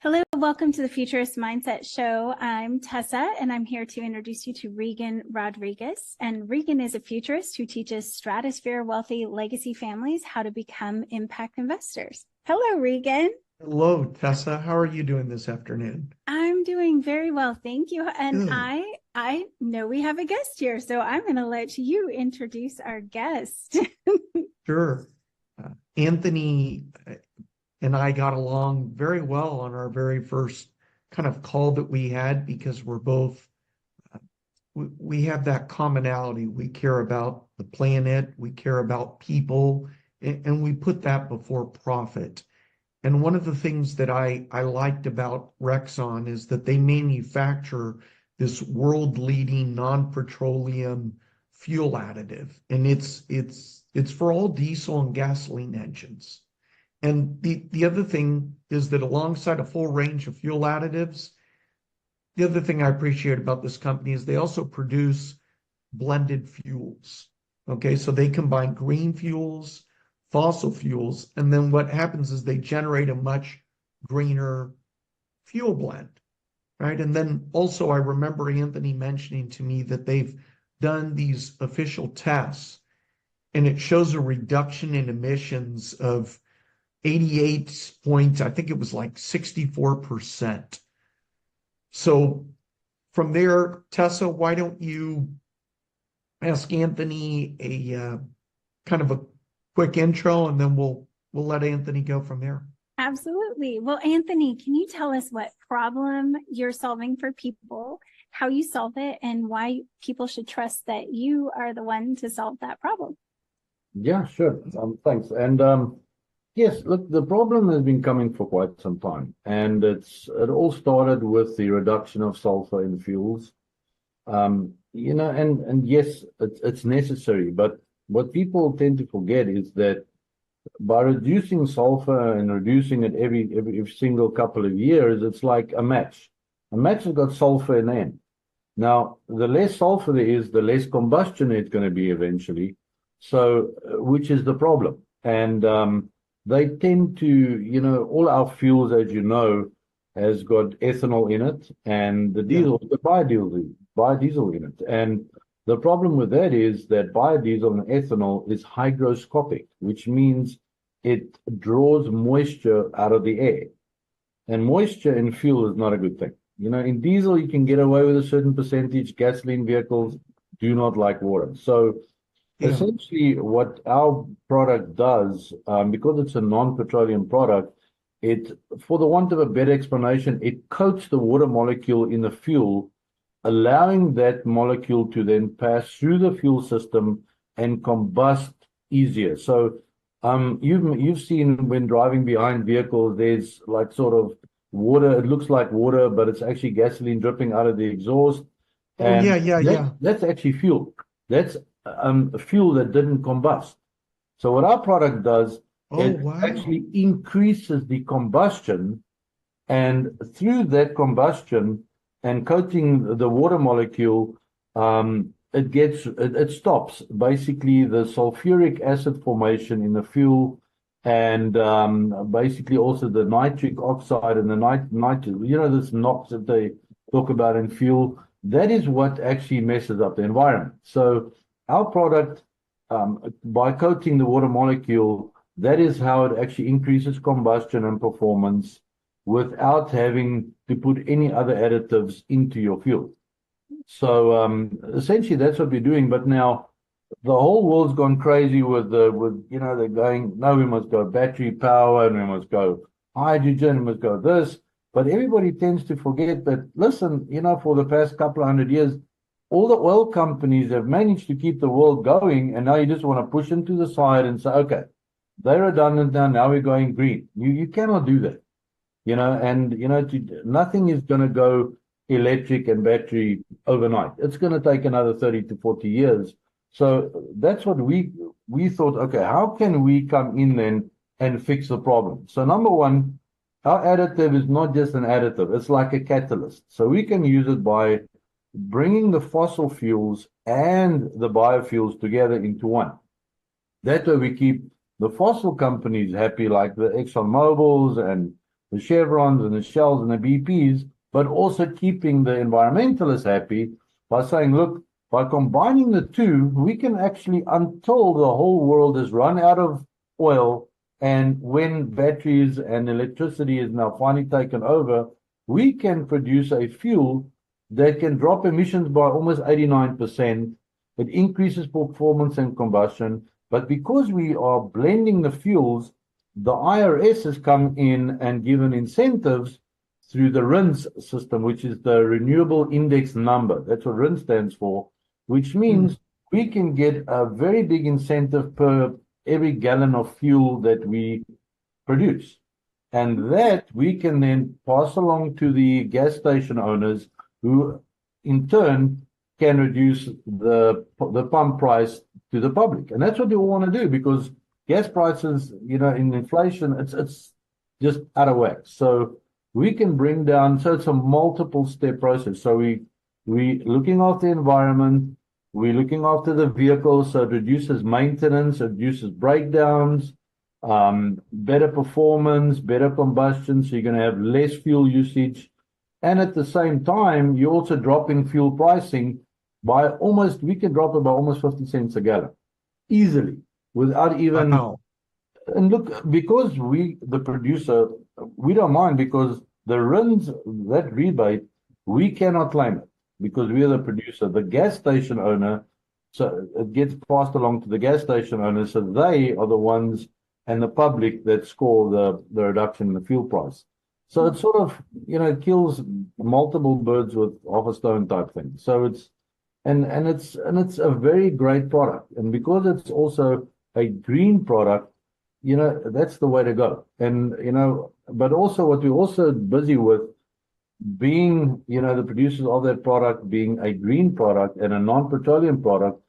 Hello, welcome to the Futurist Mindset Show. I'm Tessa, and I'm here to introduce you to Reagan Rodriguez. And Reagan is a futurist who teaches stratosphere wealthy legacy families how to become impact investors. Hello, Reagan. Hello, Tessa. How are you doing this afternoon? I'm doing very well, thank you. And Good. I know we have a guest here, so I'm going to let you introduce our guest. Sure. Anthony and I got along very well on our very first kind of call that we had because we're both, we have that commonality. We care about the planet, we care about people, and we put that before profit. And one of the things that I liked about Rexxon is that they manufacture this world-leading non-petroleum fuel additive, and it's for all diesel and gasoline engines. And the other thing is that alongside a full range of fuel additives, the other thing I appreciate about this company is they also produce blended fuels. Okay, so they combine green fuels, fossil fuels, and then what happens is they generate a much greener fuel blend, right? And then also I remember Anthony mentioning to me that they've done these official tests and it shows a reduction in emissions of 88 points, I think it was like 64%. So from there, Tessa, why don't you ask Anthony a kind of a quick intro, and then we'll let Anthony go from there. Absolutely. Well, Anthony, can you tell us what problem you're solving for people, how you solve it, and why people should trust that you are the one to solve that problem? Yeah, sure. Thanks. And yes, look, the problem has been coming for quite some time, and it all started with the reduction of sulfur in fuels. And yes, it's necessary, but what people tend to forget is that by reducing sulfur and reducing it every single couple of years, it's like a match. A match has got sulfur in the end. Now, the less sulfur there is, the less combustion it's going to be eventually. So, which is the problem. And they tend to, all our fuels, as you know, has got ethanol in it, and the biodiesel in it. And the problem with that is that biodiesel and ethanol is hygroscopic, which means it draws moisture out of the air. And moisture in fuel is not a good thing. In diesel, you can get away with a certain percentage. Gasoline vehicles do not like water. So essentially what our product does, because it's a non-petroleum product, for the want of a better explanation, it coats the water molecule in the fuel, allowing that molecule to then pass through the fuel system and combust easier. So you've seen when driving behind vehicles, there's like sort of water. It looks like water, but it's actually gasoline dripping out of the exhaust. And that's actually fuel. That's a fuel that didn't combust. So what our product does, actually increases the combustion, and through that combustion and coating the water molecule, it stops basically the sulfuric acid formation in the fuel, and basically also the nitric oxide and the this NOx that they talk about in fuel. That is what actually messes up the environment. So our product, by coating the water molecule, that is how it actually increases combustion and performance without having to put any other additives into your fuel. So essentially that's what we're doing. But now the whole world's gone crazy with they're going, no, we must go battery power, and we must go hydrogen, we must go this. But everybody tends to forget that, listen, for the past couple of 100 years, all the oil companies have managed to keep the world going, and now you just want to push them to the side and say, okay, they're redundant now we're going green. You cannot do that, nothing is going to go electric and battery overnight. It's going to take another 30 to 40 years. So that's what we thought, okay, how can we come in then and fix the problem? So number one, our additive is not just an additive, it's like a catalyst. So we can use it by bringing the fossil fuels and the biofuels together into one. That way we keep the fossil companies happy, like the Exxon Mobils and the Chevrons and the Shells and the BPs, but also keeping the environmentalists happy by saying, look, by combining the two, we can actually, until the whole world has run out of oil, and when batteries and electricity is now finally taken over, we can produce a fuel that can drop emissions by almost 89%. It increases performance and combustion. But because we are blending the fuels, the IRS has come in and given incentives through the RINs system, which is the Renewable Index Number. That's what RIN stands for, which means we can get a very big incentive per every gallon of fuel that we produce. And that we can then pass along to the gas station owners, who in turn can reduce the pump price to the public. And that's what they all want to do, because gas prices, in inflation, it's just out of whack. So we can bring down, so it's a multiple step process. So we looking after the environment, we're looking after the vehicle, so it reduces maintenance, it reduces breakdowns, better performance, better combustion, so you're going to have less fuel usage. And at the same time, you're also dropping fuel pricing by we can drop it by almost 50 cents a gallon, easily, without even... Wow. And look, because the producer, we don't mind, because the RINs, that rebate, we cannot claim it, because we are the producer. The gas station owner, so it gets passed along to the gas station owner, so they are the ones, and the public, that score the reduction in the fuel price. So it sort of, kills multiple birds with half a stone type thing. So it's a very great product. And because it's also a green product, that's the way to go. And, but also what we're also busy with, being, the producers of that product being a green product and a non-petroleum product,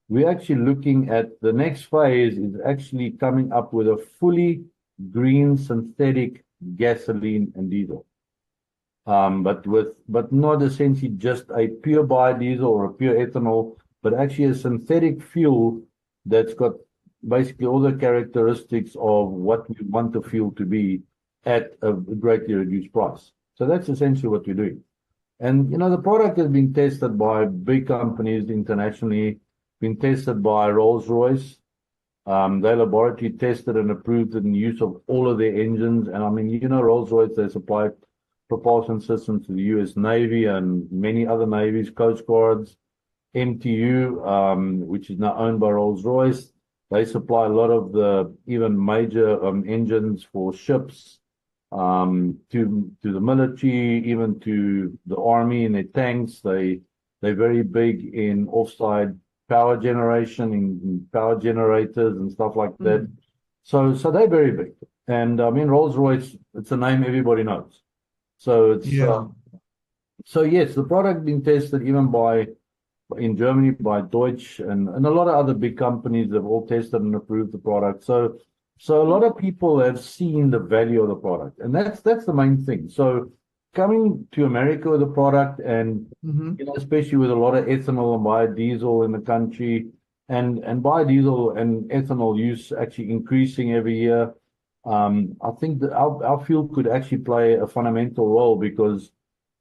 we're actually looking at the next phase is actually coming up with a fully green synthetic gasoline and diesel. But not essentially just a pure biodiesel or a pure ethanol, but actually a synthetic fuel that's got basically all the characteristics of what we want the fuel to be at a greatly reduced price. So that's essentially what we're doing. And, the product has been tested by big companies internationally, been tested by Rolls-Royce. Their laboratory tested and approved it in use of all of their engines. And I mean, Rolls-Royce, they supply propulsion systems to the US Navy and many other navies, Coast Guards, MTU, which is now owned by Rolls-Royce. They supply a lot of the even major engines for ships, to the military, even to the army and their tanks. They're very big in offside power generation, in power generators and stuff like that. So they're very big. And I mean, Rolls-Royce, it's a name everybody knows. So it's so yes, the product being tested even in Germany by Deutsch and a lot of other big companies have all tested and approved the product. So a lot of people have seen the value of the product, and that's the main thing. So coming to America with the product, and especially with a lot of ethanol and biodiesel in the country, and biodiesel and ethanol use actually increasing every year, I think that our fuel could actually play a fundamental role, because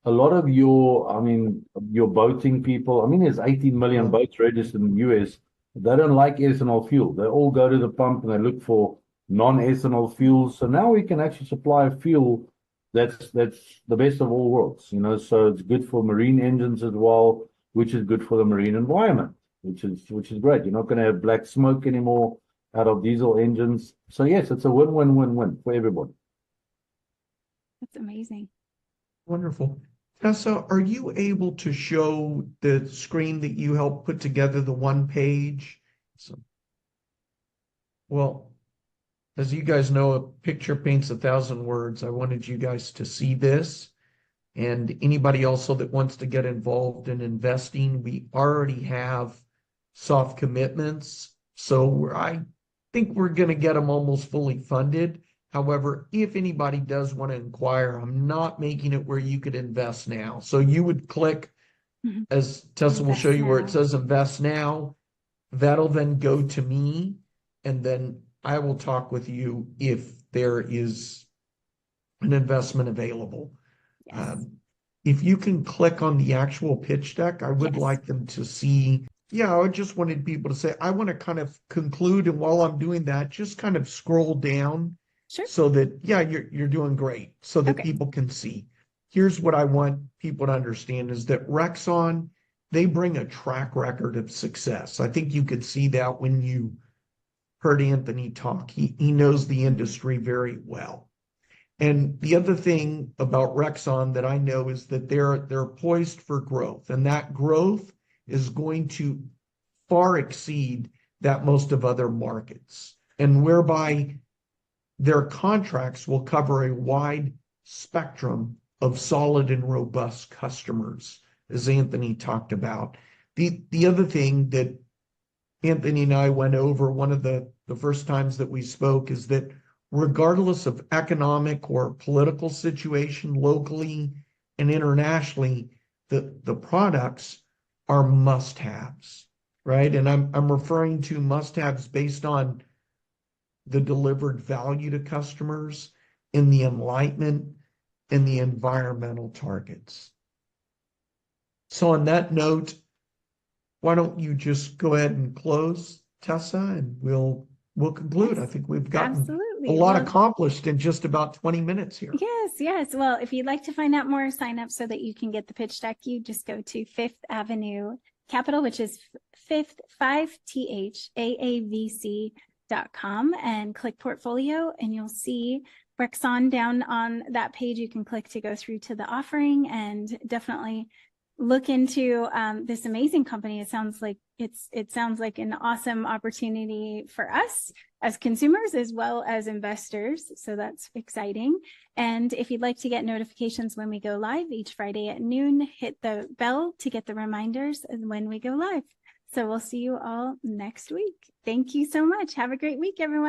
a lot of your boating people, there's 18 million boats registered in the US. They don't like ethanol fuel. They all go to the pump and they look for non-ethanol fuels. So now we can actually supply a fuel that's the best of all worlds, so it's good for marine engines as well, which is good for the marine environment, which is great. You're not going to have black smoke anymore out of diesel engines. So yes, it's a win-win-win-win for everybody. That's amazing. Wonderful. Tessa, are you able to show the screen that you helped put together, the one page? Well, as you guys know, a picture paints 1,000 words. I wanted you guys to see this. And anybody also that wants to get involved in investing, we already have soft commitments. So I think we're going to get them almost fully funded. However, if anybody does want to inquire, I'm not making it where you could invest now. So you would click, as Tessa will show you, where it says invest now. That'll then go to me, and then I will talk with you if there is an investment available. Yes. If you can click on the actual pitch deck, I would Yes. like them to see. Yeah, I just wanted people to say, I want to kind of conclude, and while I'm doing that, just kind of scroll down Sure. so that, yeah, you're doing great, so that Okay. people can see. Here's what I want people to understand is that Rexxon, they bring a track record of success. I think you could see that when you heard Anthony talk. He knows the industry very well. And the other thing about Rexxon that I know is that they're poised for growth, and that growth is going to far exceed that most of other markets, and whereby their contracts will cover a wide spectrum of solid and robust customers, as Anthony talked about. The other thing that Anthony and I went over one of the first times that we spoke is that regardless of economic or political situation locally and internationally, the products are must-haves, right? And I'm referring to must-haves based on the delivered value to customers in the enlightenment and the environmental targets. So on that note, why don't you just go ahead and close, Tessa, and we'll conclude. Yes, I think we've gotten absolutely. a lot Well, accomplished in just about 20 minutes here. yes, yes. Well, if you'd like to find out more, sign up so that you can get the pitch deck. You just go to Fifth Avenue Capital, which is fifth 5THAAVC.com, and click portfolio, and you'll see Rexxon down on that page. You can click to go through to the offering, and definitely look into this amazing company. It sounds like an awesome opportunity for us as consumers as well as investors. So that's exciting. And if you'd like to get notifications when we go live each Friday at noon, hit the bell to get the reminders when we go live. So we'll see you all next week. Thank you so much. Have a great week, everyone.